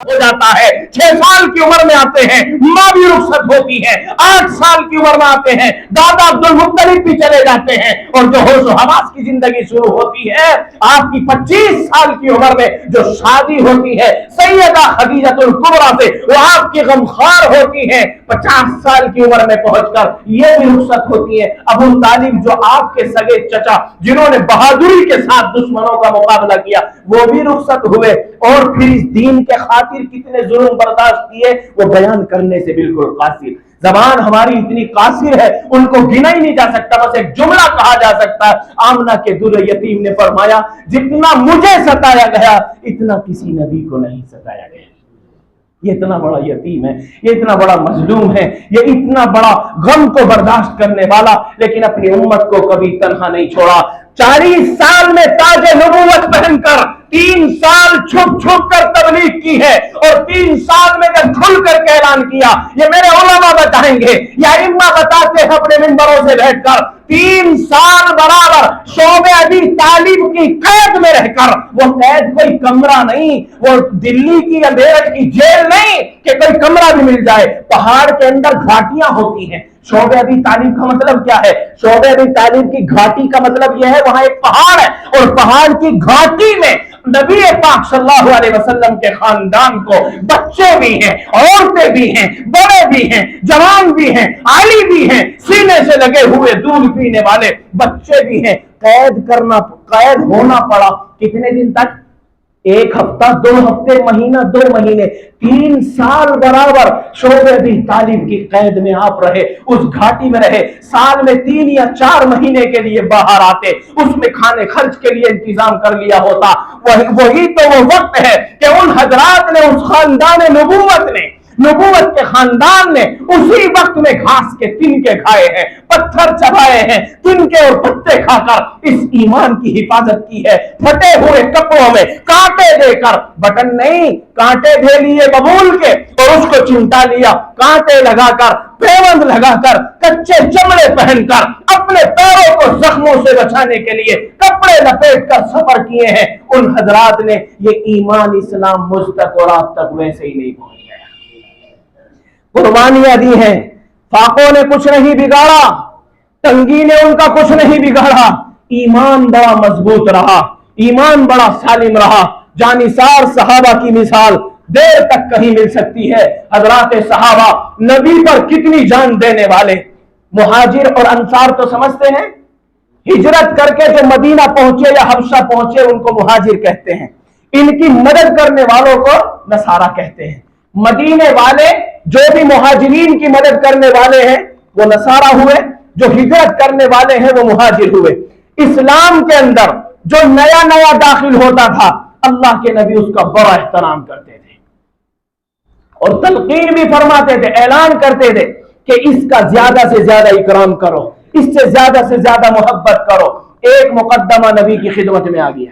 ہو جاتا ہے، 6 سال کی عمر میں آتے ہیں، ماں بھی رخصت ہوتی ہے، 8 سال کی عمر میں آتے ہیں، دادا عبد المطلب بھی چلے جاتے ہیں، اور جو ہوش و حواس کی زندگی شروع ہوتی ہے آپ کی 25 سال کی عمر میں جو شادی ہوتی ہے سیدہ خدیجہ الکبریٰ سے، وہ آپ کی غمخوار ہوتی ہے، 50 سال کی عمر میں پہنچ کر یہ بھی رخصت ہوتی ہے۔ ابو طالب جو آپ کے سگے چچا جنہوں نے بہادری کے ساتھ دشمنوں کا مقابلہ کیا وہ بھی رخصت ہوئے، اور پھر اس دین کے خاطر کتنے ظلم برداشت کیے وہ بیان کرنے سے بالکل قاصر۔ زبان ہماری اتنی قاصر ہے ان کو گنا ہی نہیں جا سکتا، بس ایک جملہ کہا جا سکتا ہے، آمنہ کے در یتیم نے فرمایا جتنا مجھے ستایا گیا اتنا کسی نبی کو نہیں ستایا گیا۔ یہ اتنا بڑا یتیم ہے، یہ اتنا بڑا مظلوم ہے، یہ اتنا بڑا غم کو برداشت کرنے والا، لیکن اپنی امت کو کبھی تنہا نہیں چھوڑا۔ 40 سال میں تاج نبوت پہن کر 3 سال چھپ چھپ کر تبلیغ کی ہے، اور 3 سال میں جب کھل کر کے اعلان کیا، یہ میرے علماء بتائیں گے یا ائمہ بتاتے ہیں اپنے منبروں سے بیٹھ کر، 3 سال برابر شعبہ ابی طالب کی قید میں رہ کر، وہ قید کوئی کمرہ نہیں، وہ دلی کی یا میرٹھ کی جیل نہیں کہ کوئی کمرہ بھی مل جائے، پہاڑ کے اندر گھاٹیاں ہوتی ہیں۔ شعبہ ابی طالب کا مطلب کیا ہے؟ شعبہ ابی طالب کی گھاٹی کا مطلب یہ ہے وہاں ایک پہاڑ ہے، اور پہاڑ کی گھاٹی میں نبی پاک صلی اللہ علیہ وسلم کے خاندان کو بچے بھی ہیں، عورتیں بھی ہیں، بڑے بھی ہیں، جوان بھی ہیں، عالی بھی ہیں، سینے سے لگے ہوئے دودھ پینے والے بچے بھی ہیں، قید ہونا پڑا کتنے دن تک؟ 1 ہفتہ، 2 ہفتے، مہینہ، 2 مہینے، 3 سال برابر شعبہ ابی طالب کی قید میں آپ رہے، اس گھاٹی میں رہے، سال میں 3 یا 4 مہینے کے لیے باہر آتے، اس میں کھانے خرچ کے لیے انتظام کر لیا ہوتا۔ وہی تو وہ وقت ہے کہ ان حضرات نے، اس خاندان نبوت کے خاندان نے اسی وقت میں گھاس کے تنکے کھائے ہیں، پتھر چبائے ہیں، تنکے اور پتے کھا کر اس ایمان کی حفاظت کی ہے، پھٹے ہوئے کپڑوں میں کانٹے دے کر، بٹن نہیں، کانٹے دے لیے ببول کے اور اس کو چمٹا لیا، کانٹے لگا کر، پیوند لگا کر، کچے چمڑے پہن کر، اپنے پیروں کو زخموں سے بچانے کے لیے کپڑے لپیٹ کر سفر کیے ہیں۔ ان حضرات نے یہ ایمان اسلام مجھ تک اور آپ تک ویسے ہی نہیں پہنچ گیا، قربانیاں دی ہیں، فاقوں نے کچھ نہیں بگاڑا، تنگی نے ان کا کچھ نہیں بگاڑا، ایمان بڑا مضبوط رہا، ایمان بڑا سالم رہا۔ جانثار صحابہ کی مثال دیر تک کہیں مل سکتی ہے۔ حضرات صحابہ نبی پر کتنی جان دینے والے، مہاجر اور انصار تو سمجھتے ہیں، ہجرت کر کے جو مدینہ پہنچے یا حبشہ پہنچے ان کو مہاجر کہتے ہیں، ان کی مدد کرنے والوں کو نصارہ کہتے ہیں۔ مدینے والے جو بھی مہاجرین کی مدد کرنے والے ہیں وہ نصارہ ہوئے، جو ہجرت کرنے والے ہیں وہ مہاجر ہوئے۔ اسلام کے اندر جو نیا نیا داخل ہوتا تھا اللہ کے نبی اس کا بڑا احترام کرتے تھے اور تلقین بھی فرماتے تھے، اعلان کرتے تھے کہ اس کا زیادہ سے زیادہ اکرام کرو، اس سے زیادہ محبت کرو۔ ایک مقدمہ نبی کی خدمت میں آ گیا،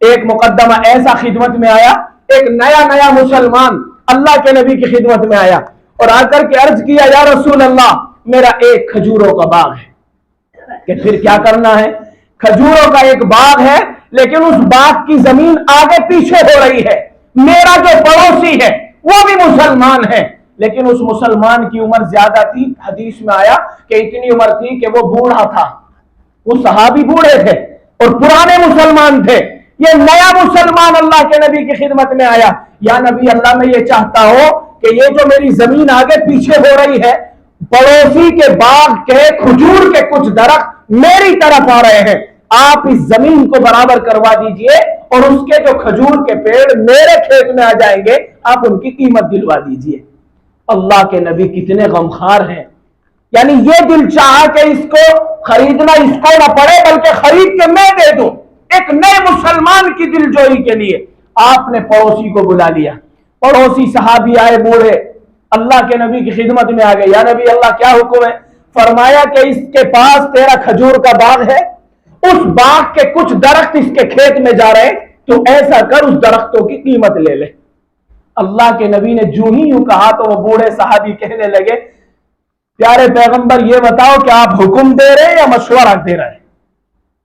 ایک مقدمہ ایسا خدمت میں آیا، ایک نیا مسلمان اللہ کے نبی کی خدمت میں آیا اور آ کر کے عرض کیا، یا رسول اللہ میرا ایک کھجوروں کا باغ ہے۔ کہ پھر کیا کرنا ہے؟ کھجوروں کا ایک باغ ہے لیکن اس باغ کی زمین آگے پیچھے ہو رہی ہے، میرا جو پڑوسی ہے وہ بھی مسلمان ہے لیکن اس مسلمان کی عمر زیادہ تھی، حدیث میں آیا کہ اتنی عمر تھی کہ وہ بوڑھا تھا، وہ صحابی بوڑھے تھے اور پرانے مسلمان تھے۔ یہ نیا مسلمان اللہ کے نبی کی خدمت میں آیا، یا نبی اللہ میں یہ چاہتا ہوں کہ یہ جو میری زمین آگے پیچھے ہو رہی ہے، پڑوسی کے باغ کے کھجور کے کچھ درخت میری طرف آ رہے ہیں، آپ اس زمین کو برابر کروا دیجئے اور اس کے جو کھجور کے پیڑ میرے کھیت میں آ جائیں گے آپ ان کی قیمت دلوا دیجئے۔ اللہ کے نبی کتنے غمخوار ہیں، یعنی یہ دل چاہا کہ اس کو خریدنا اس کو نہ پڑے بلکہ خرید کے میں دے دوں، ایک نئے مسلمان کی دل جوئی کے لیے آپ نے پڑوسی کو بلا لیا۔ پڑوسی صحابی آئے بوڑھے، اللہ کے نبی کی خدمت میں آ گئے، یا نبی اللہ کیا حکم ہے؟ فرمایا کہ اس کے پاس تیرا کھجور کا باغ ہے، اس باغ کے کچھ درخت اس کے کھیت میں جا رہے، تو ایسا کر اس درختوں کی قیمت لے لے۔ اللہ کے نبی نے جو ہی یوں کہا تو وہ بوڑھے صحابی کہنے لگے، پیارے پیغمبر یہ بتاؤ کہ آپ حکم دے رہے ہیں یا مشورہ دے رہے ہیں؟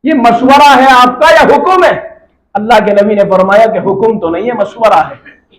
یہ مشورہ ہے آپ کا یا حکم ہے؟ اللہ کے نبی نے فرمایا کہ حکم تو نہیں ہے، مشورہ ہے۔